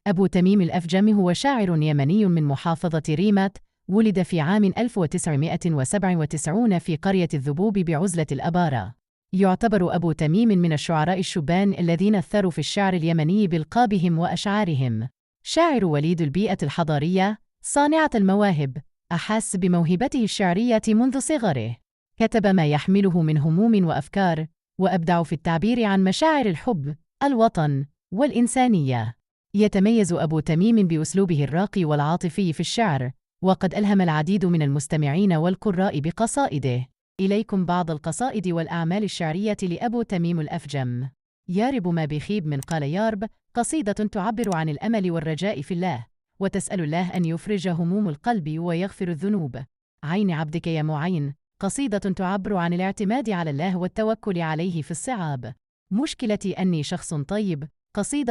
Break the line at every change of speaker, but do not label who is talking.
أبو تميم الأفجم هو شاعر يمني من محافظة ريمات، ولد في عام 1997 في قرية الذبوب بعزلة الأبارة. يعتبر أبو تميم من الشعراء الشبان الذين أثروا في الشعر اليمني بإلقابهم وأشعارهم. شاعر وليد البيئة الحضارية، صانعة المواهب، أحس بموهبته الشعرية منذ صغره. كتب ما يحمله من هموم وأفكار، وأبدع في التعبير عن مشاعر الحب، الوطن، والإنسانية. يتميز أبو تميم بأسلوبه الراقي والعاطفي في الشعر، وقد ألهم العديد من المستمعين والقراء بقصائده. إليكم بعض القصائد والأعمال الشعرية لأبو تميم الأفجم. يارب ما بيخيب من قال يارب، قصيدة تعبر عن الأمل والرجاء في الله، وتسأل الله أن يفرج هموم القلب ويغفر الذنوب. عين عبدك يا معين، قصيدة تعبر عن الاعتماد على الله والتوكل عليه في الصعاب. مشكلتي أني شخص طيب، قصيدة